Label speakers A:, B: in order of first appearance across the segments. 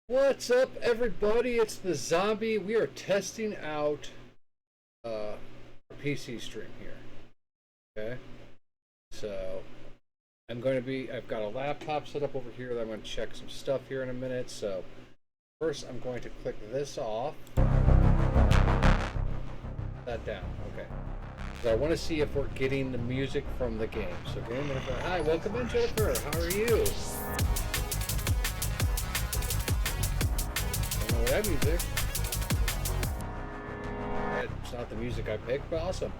A: What's up, everybody? It's the Zombie. We are testing out a PC stream here. Okay, so I've got a laptop set up over here that I'm going to check some stuff here in a minute. So first, I'm going to click this off, that down. Okay. So I want to see if we're getting the music from the game. So game Jennifer. Hi, welcome in, Jennifer. How are you? That music. It's not the music I picked, but awesome.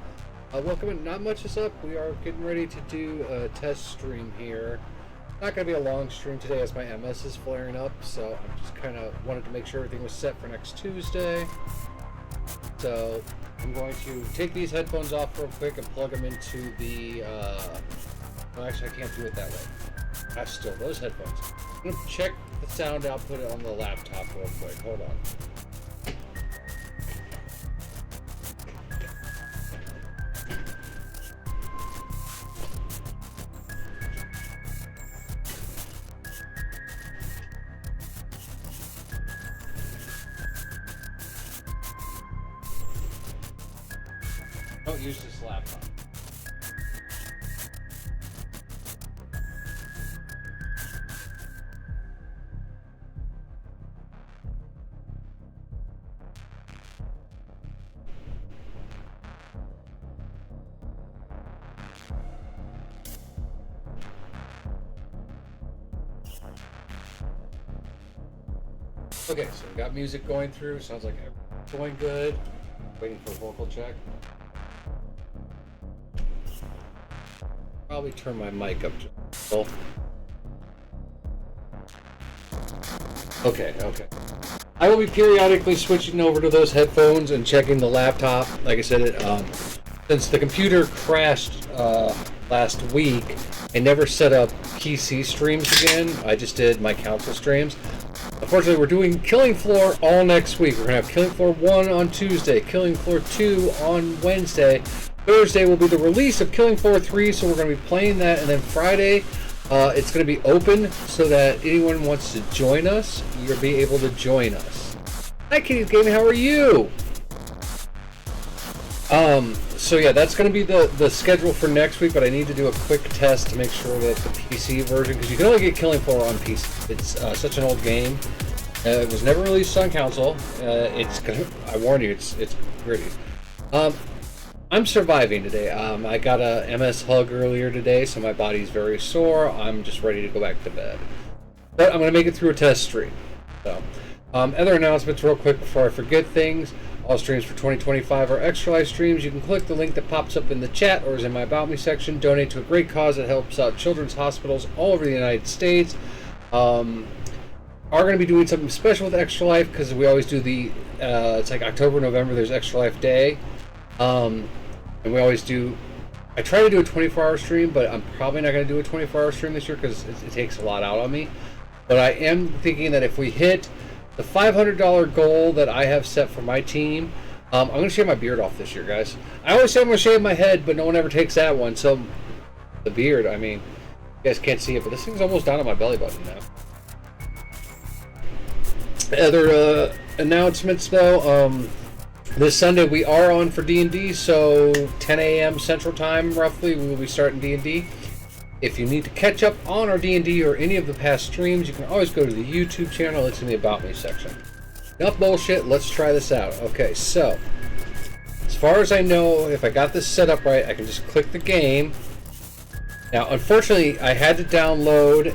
A: Welcome in. Not much is up. We are getting ready to do a test stream here. Not going to be a long stream today as my MS is flaring up, so I'm just kind of wanted to make sure everything was set for next Tuesday. So I'm going to take these headphones off real quick and plug them into the. Well, actually, I can't do it that way. I have still those headphones. I'm going to check the sound output on the laptop real quick. Hold on. Don't use this laptop. Okay, so we got music going through. Sounds like everything's going good. Waiting for a vocal check. Probably turn my mic up just a little. Okay. I will be periodically switching over to those headphones and checking the laptop. Like I said, since the computer crashed last week, I never set up PC streams again. I just did my console streams. Unfortunately, we're doing Killing Floor all next week. We're going to have Killing Floor 1 on Tuesday, Killing Floor 2 on Wednesday. Thursday will be the release of Killing Floor 3, so we're going to be playing that. And then Friday, it's going to be open so that anyone who wants to join us, you'll be able to join us. Hi, Kitty's Gaming. How are you? So yeah, that's going to be the schedule for next week, but I need to do a quick test to make sure that the PC version, because you can only get Killing Floor on PC. It's such an old game. It was never released on console. I warn you, it's gritty. I'm surviving today. I got a MS hug earlier today, so my body's very sore. I'm just ready to go back to bed. But I'm going to make it through a test stream. So, other announcements real quick before I forget things. All streams for 2025 are Extra Life streams. You can click the link that pops up in the chat or is in my About Me section. Donate to a great cause that helps out children's hospitals all over the United States. Are going to be doing something special with Extra Life because we always do it's like October, November, there's Extra Life Day. And we always do, I try to do a 24-hour stream, but I'm probably not going to do a 24-hour stream this year because it takes a lot out on me. But I am thinking that if we hit the $500 goal that I have set for my team, I'm going to shave my beard off this year, guys. I always say I'm going to shave my head, but no one ever takes that one. So the beard, I mean, you guys can't see it, but this thing's almost down on my belly button now. Other announcements, though. This Sunday we are on for D&D, so 10 a.m. Central Time, roughly, we will be starting D&D. If you need to catch up on our D&D or any of the past streams, you can always go to the YouTube channel. It's in the About Me section. Enough bullshit, let's try this out. Okay, so, as far as I know, if I got this set up right, I can just click the game. Now, unfortunately, I had to download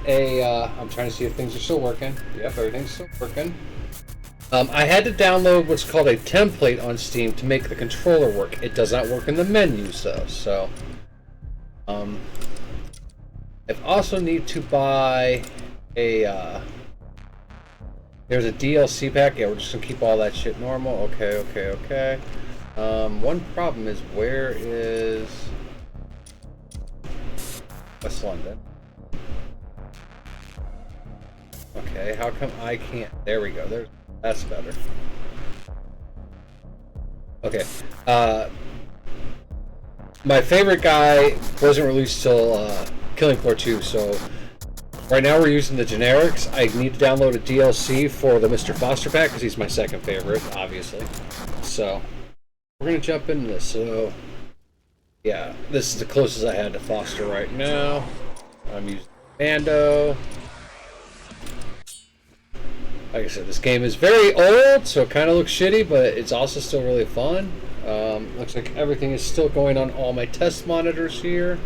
A: I'm trying to see if things are still working. Yep, everything's still working. I had to download what's called a template on Steam to make the controller work. It does not work in the menus, though, so... I also need to buy a, there's a DLC pack. Yeah, we're just gonna keep all that shit normal. Okay. One problem is, where is West London? Okay, how come I can't? There we go. That's better. Okay. My favorite guy wasn't released till Killing Floor 2, so Right now we're using the generics. I need to download a DLC for the Mr. Foster pack because he's my second favorite, obviously. So we're gonna jump into this. So yeah, this is the closest I had to Foster right now. I'm using Mando. Like I said, this game is very old, so it kind of looks shitty, but it's also still really fun. Looks like everything is still going on all my test monitors here.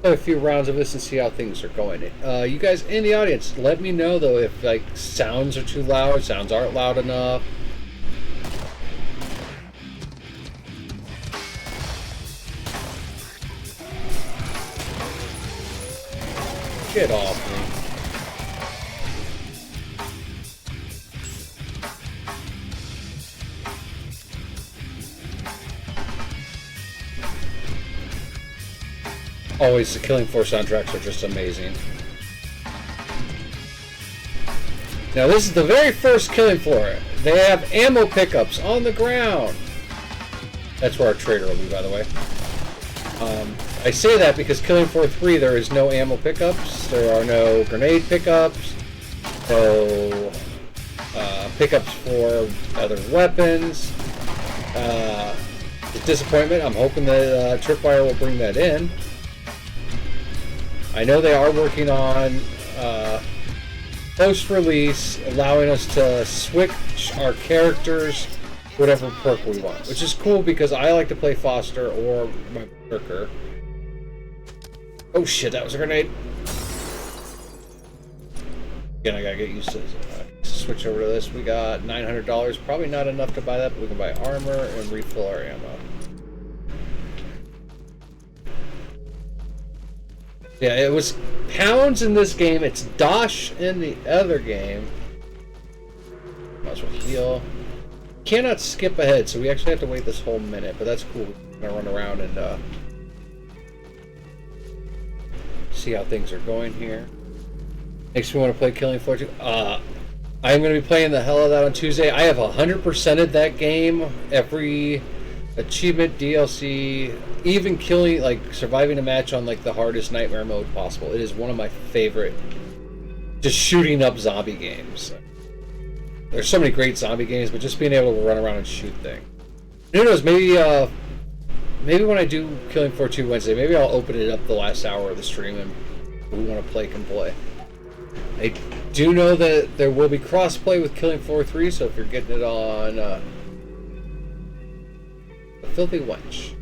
A: Play a few rounds of this and see how things are going. You guys in the audience, let me know though if like sounds are too loud, sounds aren't loud enough. Get off me. Always, the Killing Floor soundtracks are just amazing. Now this is the very first Killing Floor. They have ammo pickups on the ground. That's where our trader will be, by the way. I say that because Killing Floor 3, there is no ammo pickups. There are no grenade pickups. No pickups for other weapons. It's disappointment. I'm hoping that Tripwire will bring that in. I know they are working on post-release, allowing us to switch our characters whatever perk we want, which is cool because I like to play Foster or my Berserker. Oh shit, that was a grenade. Again, I gotta get used to this. Switch over to this. We got $900. Probably not enough to buy that, but we can buy armor and refill our ammo. Yeah, it was pounds in this game. It's Dosh in the other game. Might as well heal. Cannot skip ahead, so we actually have to wait this whole minute, but that's cool. We're gonna run around and see how things are going here. Makes me want to play Killing Floor 2. I'm going to be playing the hell out of that on Tuesday. I have 100%ed that game. Every achievement, DLC, even killing, like surviving a match on like the hardest nightmare mode possible. It is one of my favorite just shooting up zombie games. There's so many great zombie games, but just being able to run around and shoot things. Who knows, maybe when I do Killing Floor 2 Wednesday, maybe I'll open it up the last hour of the stream and who want to play can play. I do know that there will be crossplay with Killing Floor 3, so if you're getting it on The Filthy Wench,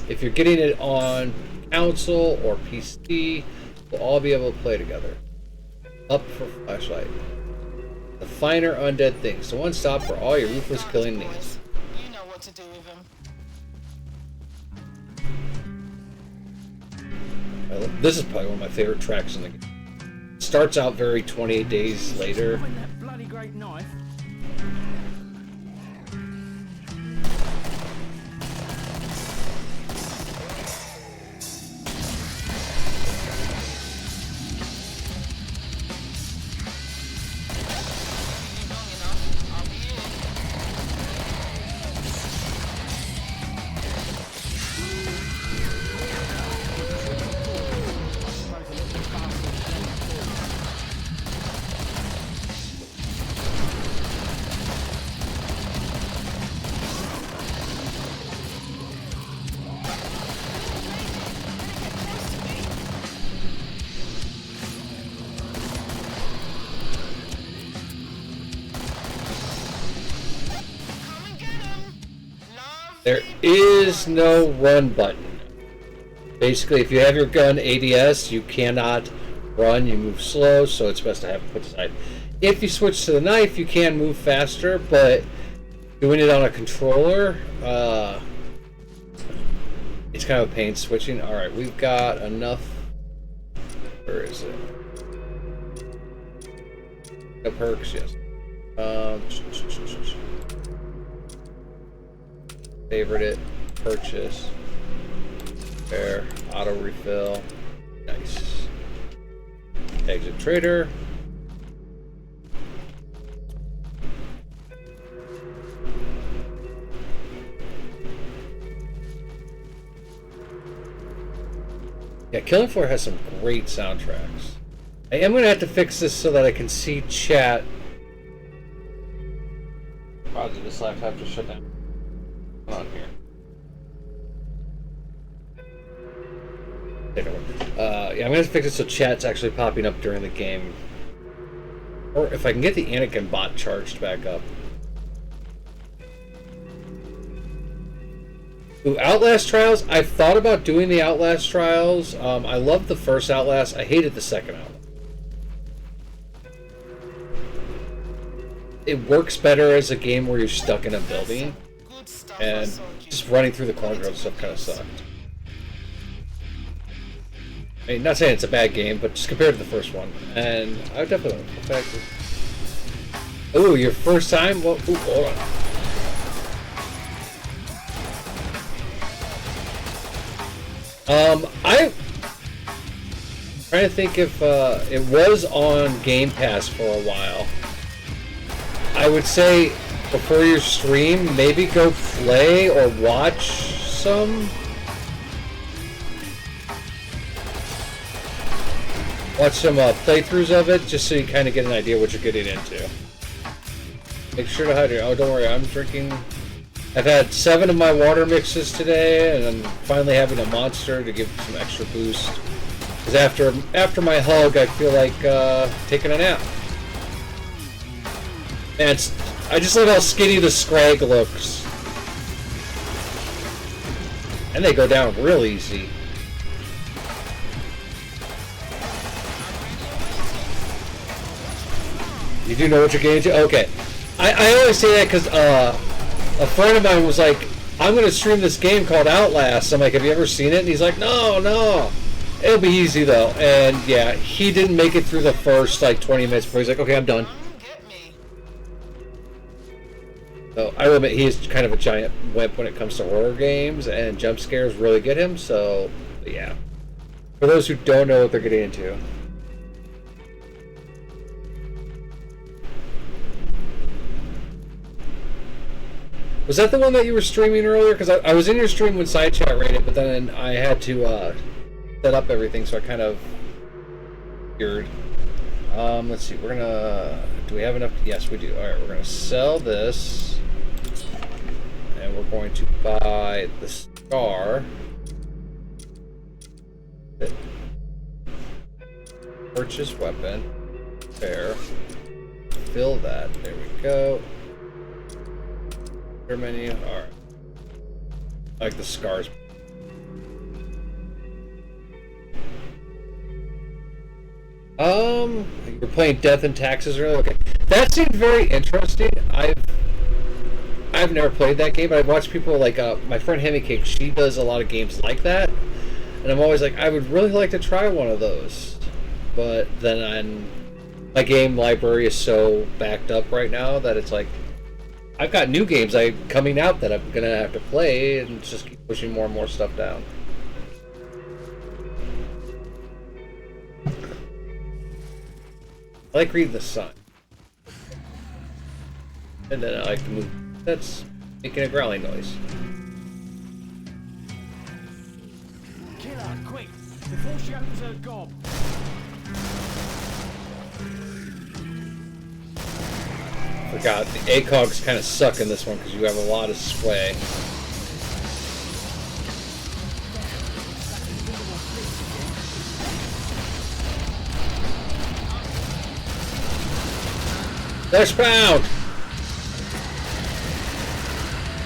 A: if you're getting it on console or PC, we'll all be able to play together. Up for Flashlight. The finer undead things. So one stop for all your ruthless killing needs.
B: You know what to do with him.
A: This is probably one of my favorite tracks in the game. Starts out very 28 Days Later.
C: That bloody great knife.
A: There is no run button. Basically, if you have your gun ADS, you cannot run, you move slow, so it's best to have it put aside. If you switch to the knife, you can move faster, but doing it on a controller, it's kind of a pain switching. Alright, we've got enough. Where is it? The perks, yes. Favorite it, purchase, repair, auto refill, nice. Exit trader. Yeah, Killing Floor has some great soundtracks. I am gonna have to fix this so that I can see chat. Probably this laptop just shut down. Come on here. Yeah, I'm gonna fix it so chat's actually popping up during the game. Or if I can get the Anakin bot charged back up. Ooh, Outlast Trials. I've thought about doing the Outlast Trials. I loved the first Outlast. I hated the second Outlast. It works better as a game where you're stuck in a building. And just running through the corridor and stuff kind of sucked. I mean, not saying it's a bad game, but just compared to the first one. And I would definitely... Ooh, your first time? Well, ooh, hold on. I'm trying to think if it was on Game Pass for a while. I would say before your stream, maybe go play or watch some. Watch some playthroughs of it, just so you kind of get an idea what you're getting into. Make sure to hydrate. Oh, don't worry, I'm drinking... I've had 7 of my water mixes today, and I'm finally having a Monster to give some extra boost. Because after my hug, I feel like taking a nap. Man, I just love how skinny the Scrag looks. And they go down real easy. You do know what you're getting into? Okay. I always say that because a friend of mine was like, I'm going to stream this game called Outlast. I'm like, have you ever seen it? And he's like, no. It'll be easy, though. And, yeah, he didn't make it through the first, 20 minutes before he's like, okay, I'm done. So, I will admit, he is kind of a giant wimp when it comes to horror games, and jump scares really get him, so, yeah. For those who don't know what they're getting into. Was that the one that you were streaming earlier? Because I was in your stream when Side Chat ran it, but then I had to set up everything, so I kind of figured. Let's see, we're gonna... Do we have enough? Yes, we do. Alright, we're gonna sell this. And we're going to buy the scar. Purchase weapon. Fair. Fill that. There we go. Menu. Alright. I like the scars. You're playing Death and Taxes earlier? Okay. That seemed very interesting. I've never played that game, but I've watched people like my friend Hemi Cake, she does a lot of games like that. And I'm always like, I would really like to try one of those. But then my game library is so backed up right now that it's like I've got new games coming out that I'm gonna have to play and just keep pushing more and more stuff down. I like reading the sign. And then I like to move. That's making a growling noise.
C: Kill her, quick! Before she opens her gob!
A: Forgot, the ACOGs kind of suck in this one because you have a lot of sway. Fleshbound!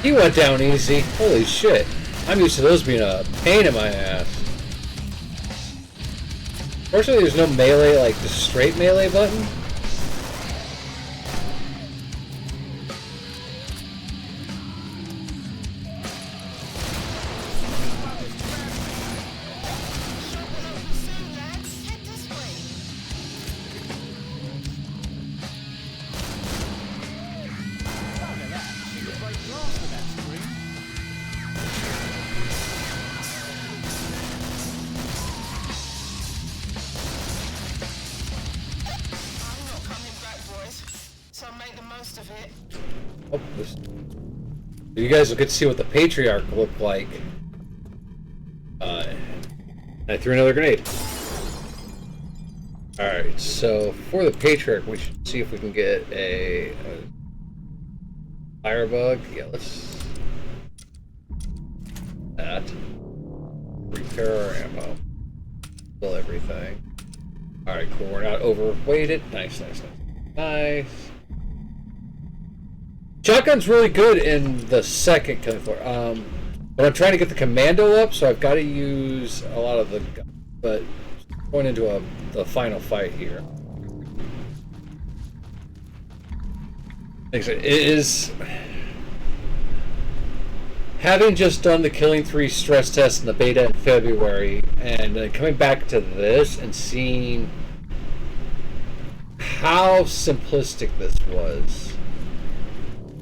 A: He went down easy. Holy shit. I'm used to those being a pain in my ass. Fortunately, there's no melee, like the straight melee button. You guys will get to see what the Patriarch looked like. I threw another grenade. Alright, so for the Patriarch, we should see if we can get a Firebug. Yeah, let's... that. Repair our ammo. Fill everything. Alright, cool. We're not overweighted. Nice, nice, nice. Nice. Shotgun's really good in the second killing floor. But I'm trying to get the commando up, so I've got to use a lot of the... But going into the final fight here. It is... Having just done the Killing 3 stress test in the beta in February, and coming back to this and seeing how simplistic this was,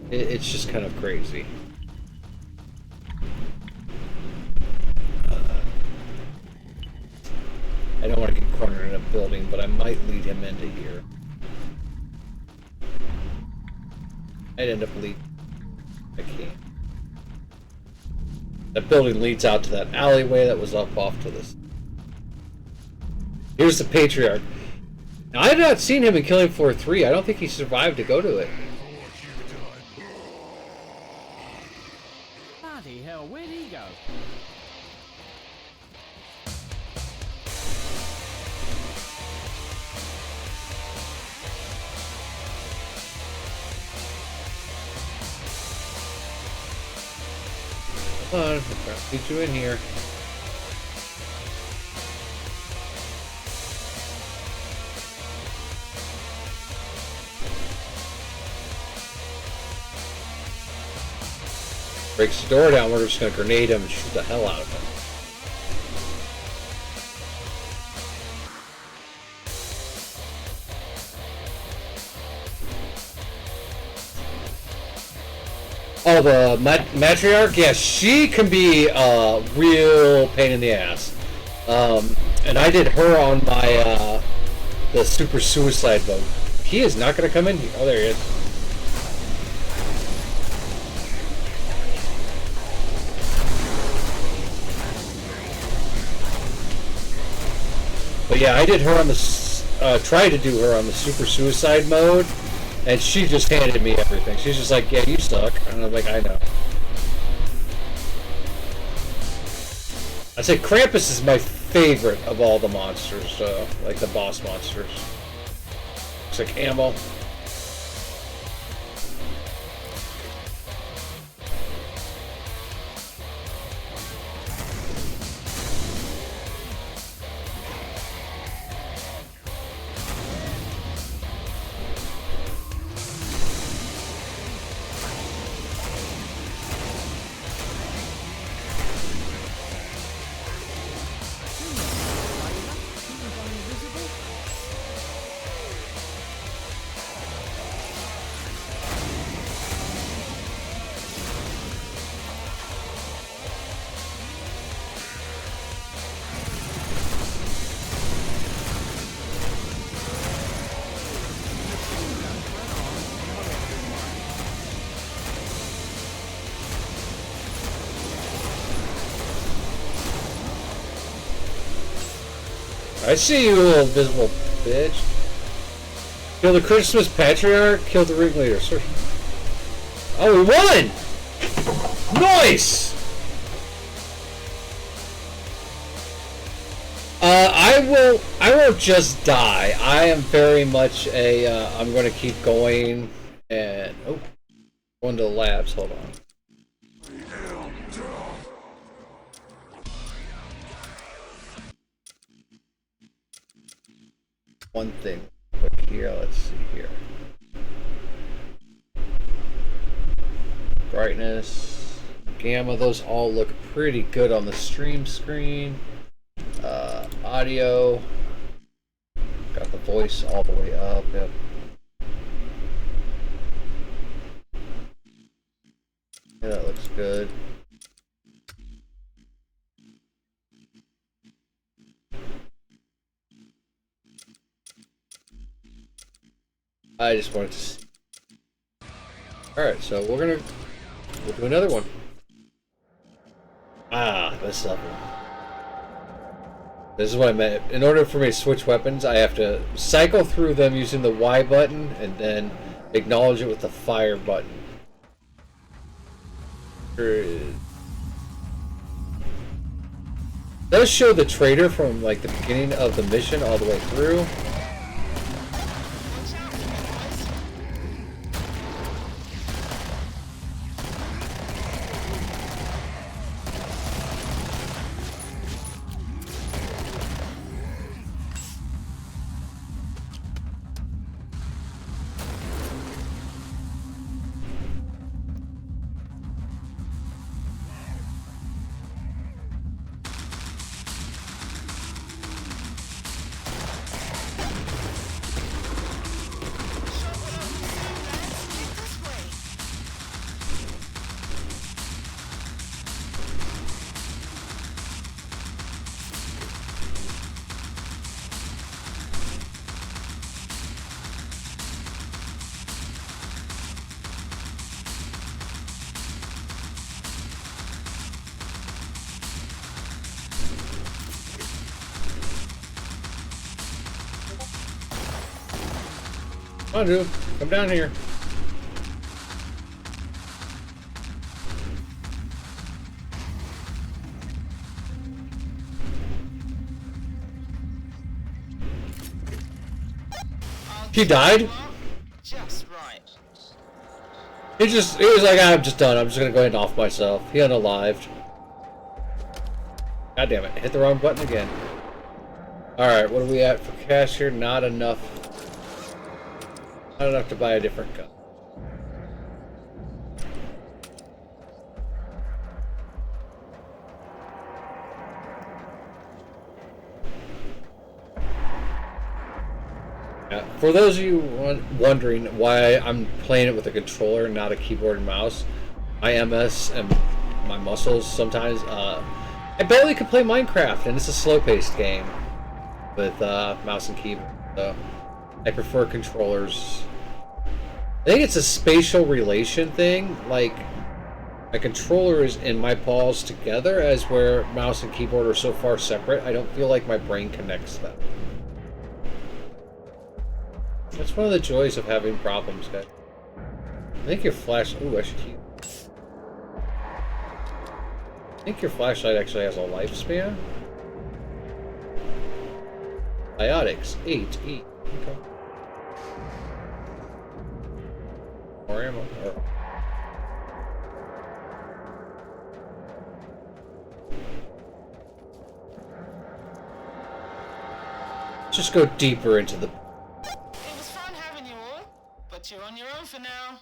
A: it's just kind of crazy. I don't want to get cornered in a building, but I might lead him into here. I'd end up leading. I can't. That building leads out to that alleyway that was up off to this. Here's the Patriarch. Now, I have not seen him in Killing Floor 3. I don't think he survived to go to it.
C: Bloody hell, where'd he go?
A: Come on, we're trying to get you in here. Breaks the door down, we're just going to grenade him and shoot the hell out of him. Oh, the Matriarch? Yeah, she can be a real pain in the ass. And I did her on my, the Super Suicide mode. He is not going to come in here. Oh, there he is. But yeah, I did her on the, tried to do her on the Super Suicide mode, and she just handed me everything. She's just like, yeah, you suck. And I'm like, I know. I say Krampus is my favorite of all the monsters, like the boss monsters. Looks like ammo. I see you, little invisible bitch. Kill the Christmas Patriarch, kill the ringleader. Sorry. Oh, we won! Nice! I will just die. I am very much a, I'm gonna keep going and, oh, going to the labs, hold on. One thing quick here, let's see here. Brightness, gamma, those all look pretty good on the stream screen. Audio, got the voice all the way up, yep. Yeah, that looks good. I just wanted to see. Alright, so we'll do another one. Ah, this level. This is what I meant. In order for me to switch weapons, I have to cycle through them using the Y button and then acknowledge it with the fire button. It does show the trader from like the beginning of the mission all the way through. Come on, dude. Come down here. He died?
B: Just right.
A: He was like, I'm just done. I'm just gonna go ahead and off myself. He unalived. God damn it. Hit the wrong button again. Alright, what are we at for cash here? Not enough. Not enough to buy a different gun. Yeah, for those of you wondering why I'm playing it with a controller and not a keyboard and mouse, my MS and my muscles sometimes, I barely can play Minecraft, and it's a slow-paced game with mouse and keyboard, so I prefer controllers. I think it's a spatial relation thing, like my controller is in my paws together, as where mouse and keyboard are so far separate, I don't feel like my brain connects them. That's one of the joys of having problems, guys. I think your ooh, I should keep. I think your flashlight actually has a lifespan. Biotics, 8E. Okay. More ammo. Just go deeper into the.
B: It was fun having you all, but you're on your own for now.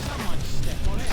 C: Someone step on it.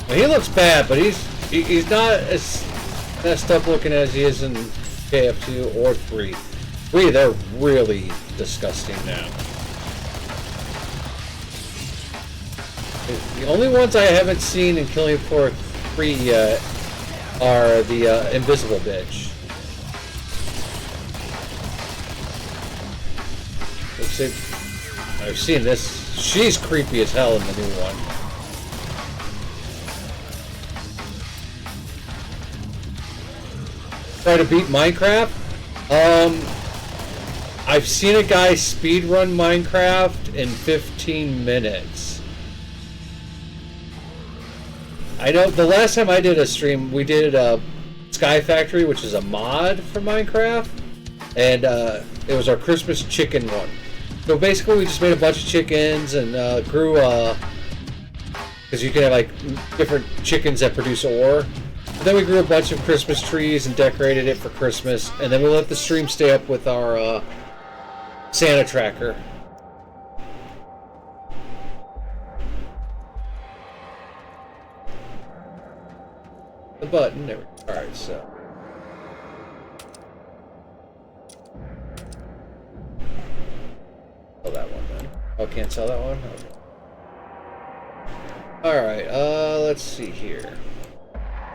A: He looks bad, but he's not as messed up looking as he is in KF2 or 3. 3, they're really disgusting now. The only ones I haven't seen in Killing Floor 3 yet are the invisible bitch. I've seen this. She's creepy as hell in the new one. Try to beat Minecraft. I've seen a guy speedrun Minecraft in 15 minutes. I know the last time I did a stream, we did Sky Factory, which is a mod for Minecraft, and it was our Christmas chicken one. So basically, we just made a bunch of chickens and grew, because you can have like different chickens that produce ore. And then we grew a bunch of Christmas trees and decorated it for Christmas, and then we let the stream stay up with our Santa tracker. the button. There we go. Alright, so. Sell that one then. Oh, can't sell that one? Okay. Alright, let's see here.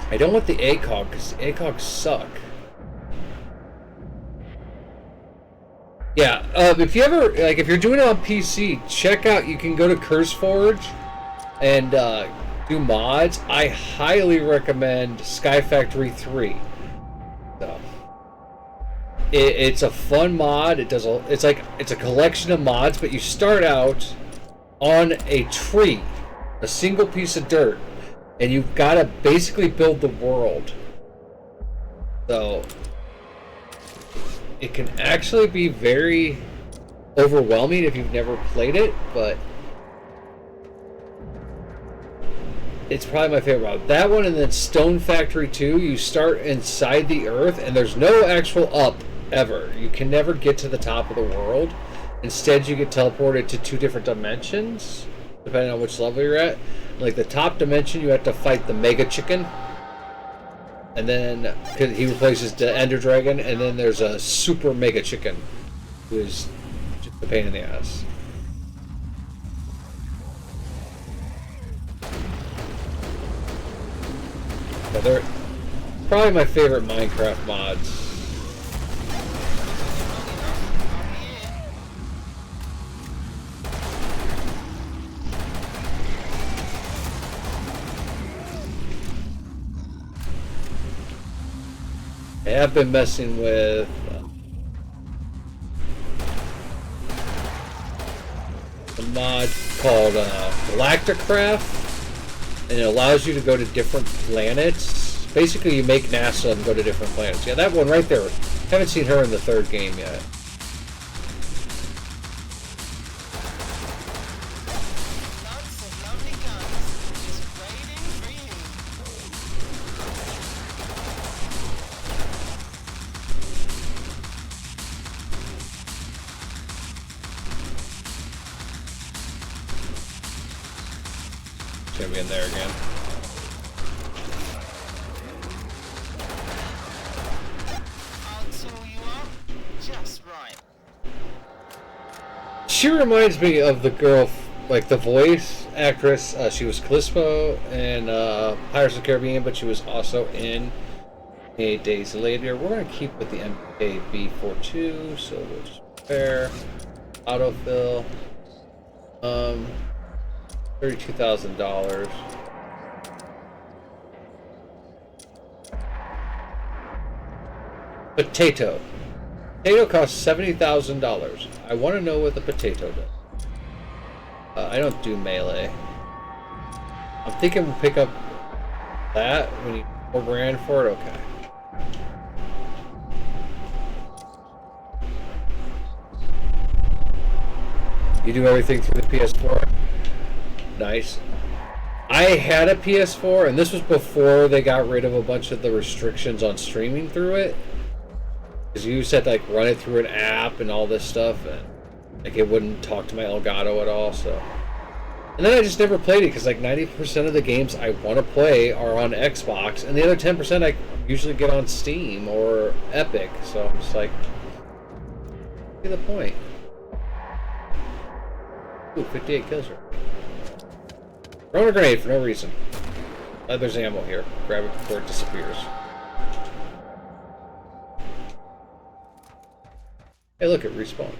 A: I don't want the ACOG because the ACOG suck. Yeah, if you ever, like, if you're doing it on PC, check out, you can go to CurseForge and do mods. I highly recommend Sky Factory 3. So, it's a fun mod. It's a collection of mods, but you start out on a tree, a single piece of dirt, and you've got to basically build the world. So it can actually be very overwhelming if you've never played it, but it's probably my favorite mod. That one, and then Stone Factory 2, you start inside the earth, and there's no actual up ever. You can never get to the top of the world. Instead, you get teleported to 2 different dimensions, depending on which level you're at. Like the top dimension, you have to fight the Mega Chicken. And then he replaces the Ender Dragon, and then there's a Super Mega Chicken, who is just a pain in the ass. Yeah, they're probably my favorite Minecraft mods. I have been messing with a mod called Galacticraft, and it allows you to go to different planets. Basically, you make NASA and go to different planets. Yeah, that one right there. Haven't seen her in the 3rd game yet.
B: Lots of lovely guns just waiting for you.
A: It's gonna be in there again.
B: I'll tool you up just right.
A: She reminds me of the girl, like the voice actress. She was Callisto in Pirates of the Caribbean, but she was also in A Days Later. We're going to keep with the MKB42, so we'll just repair, autofill, $32,000. Potato. Potato costs $70,000. I want to know what the potato does. I don't do melee. I'm thinking we'll pick up that. We need $4 grand for it. Okay. You do everything through the PS4. Nice. I had a PS4, and this was before they got rid of a bunch of the restrictions on streaming through it. Because you used to have to like run it through an app and all this stuff, and like it wouldn't talk to my Elgato at all. So, and then I just never played it because like 90% of the games I want to play are on Xbox, and the other 10% I usually get on Steam or Epic. So I'm just like, what's the point? Ooh, 58 kills. Throwing a grenade for no reason. There's ammo here. Grab it before it disappears. Hey, look, it respawned.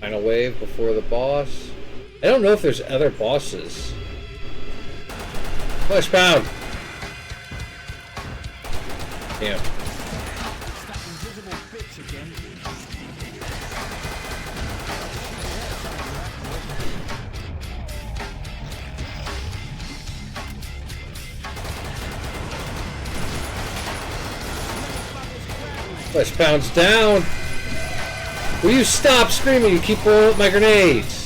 A: Final wave before the boss. I don't know if there's other bosses. Fleshbound! Damn.
C: That invisible bitch again.
A: Fleshbound's down! Will you stop screaming? You keep blowing up my grenades!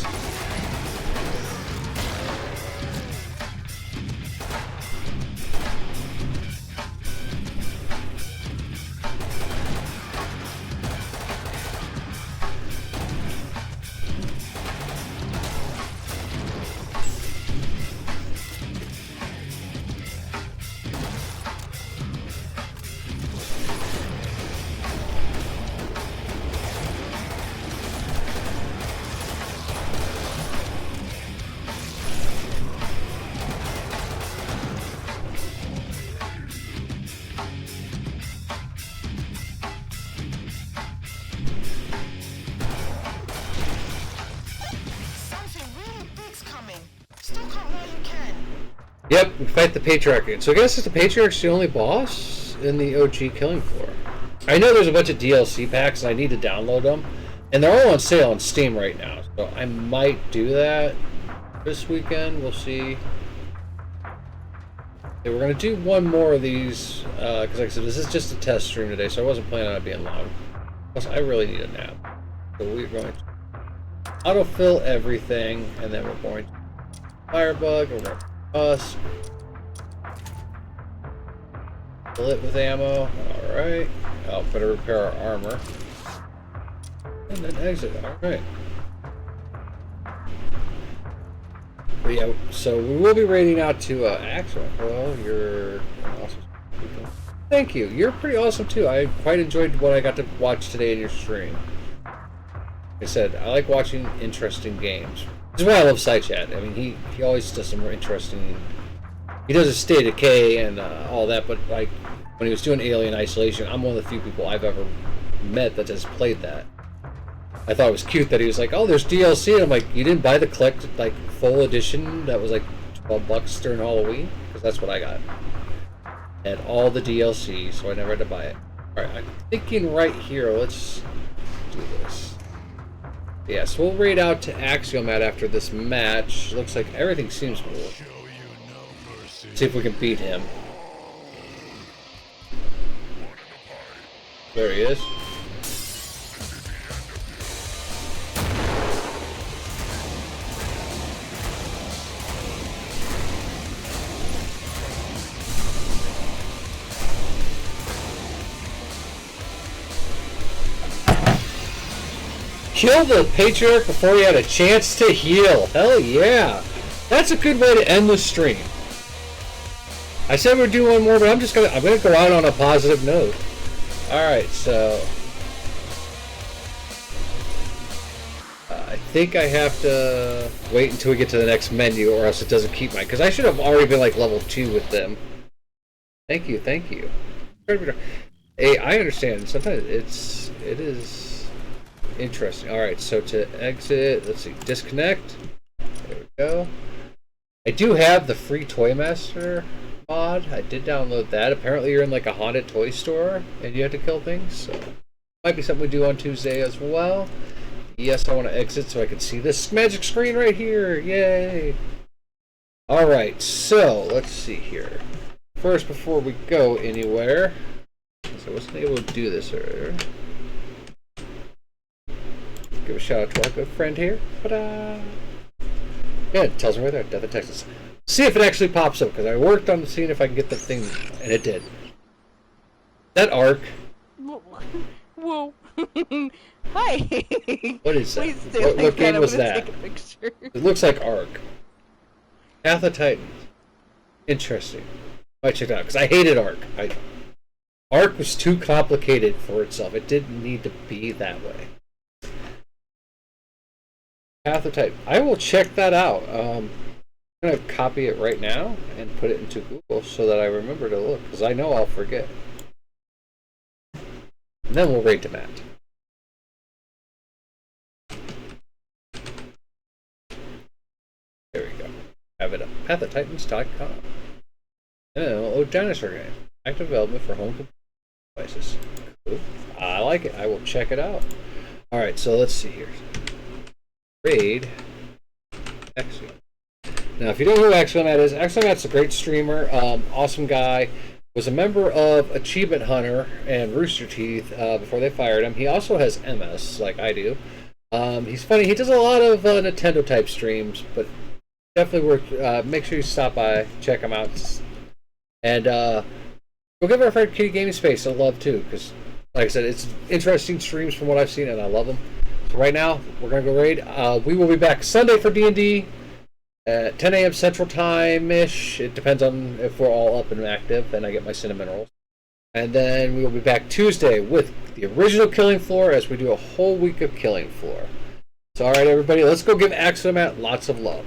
A: Yep, we fight the Patriarch. So I guess the Patriarch's the only boss in the OG Killing Floor. I know there's a bunch of DLC packs and I need to download them. And they're all on sale on Steam right now. So I might do that this weekend. We'll see. Okay, we're going to do one more of these. Because like I said, this is just a test stream today. So I wasn't planning on it being long. Plus, I really need a nap. So we're going to autofill everything. And then we're going to Firebug. And we're going to us. Fill it with ammo. Alright. Oh, better repair our armor. And then exit. Alright. But yeah, so we will be raiding out to Axel. Well, you're awesome. Thank you. You're pretty awesome too. I quite enjoyed what I got to watch today in your stream. Like I said, I like watching interesting games. This is why I love SciChat. I mean, he always does some interesting. He does a State of Decay and all that, but like when he was doing Alien Isolation, I'm one of the few people I've ever met that has played that. I thought it was cute that he was like, "Oh, there's DLC," and I'm like, "You didn't buy the collect like full edition that was like $12 during Halloween?" Because that's what I got. And all the DLC, so I never had to buy it. All right, I'm thinking right here. Let's do this. Yeah, so we'll raid out to Axiomat after this match. Looks like everything seems cool. See if we can beat him. There he is. Kill the Patriarch before he had a chance to heal. Hell yeah. That's a good way to end the stream. I said we'd do one more, but I'm gonna go out on a positive note. Alright, so I think I have to wait until we get to the next menu or else it doesn't keep mine. Because I should have already been like level 2 with them. Thank you, thank you. Hey, I understand. Sometimes it is interesting. Alright, so to exit, let's see, disconnect. There we go. I do have the free Toy Master mod. I did download that. Apparently you're in like a haunted toy store and you have to kill things, so might be something we do on Tuesday as well. Yes, I want to exit so I can see this magic screen right here. Yay! Alright, so let's see here. First, before we go anywhere, so I wasn't able to do this earlier. Give a shout out to our good friend here. Ta-da! Yeah, it tells me right there, Death of Texas. See if it actually pops up, because I worked on seeing if I can get the thing, and it did. That Ark.
D: Whoa. Hi.
A: What is that?
D: Please do.
A: What game was that?
D: Take a picture.
A: It looks like Ark. Path of Titans. Interesting. Might check it out, because I hated Ark. Ark was too complicated for itself. It didn't need to be that way. Path of Titans. I will check that out. I'm going to copy it right now and put it into Google so that I remember to look, because I know I'll forget. And then we'll raid to Matt. There we go. Have it up. PathofTitans.com. Oh, dinosaur game. Active development for home devices. Cool. I like it. I will check it out. Alright, so let's see here. Raid Axiomat. Now, if you don't know who Axiomat is, Axiomat's a great streamer, awesome guy. Was a member of Achievement Hunter and Rooster Teeth before they fired him. He also has MS, like I do. He's funny. He does a lot of Nintendo type streams, but definitely worth. Make sure you stop by, check him out, and we'll give our friend Kitty Gaming Space a love too, because, like I said, it's interesting streams from what I've seen, and I love them. So right now, we're gonna go raid. We will be back Sunday for D&D. At 10 a.m. Central Time-ish. It depends on if we're all up and active, and I get my cinnamon rolls. And then we will be back Tuesday with the original Killing Floor as we do a whole week of Killing Floor. So, alright, everybody, let's go give Axiomat lots of love.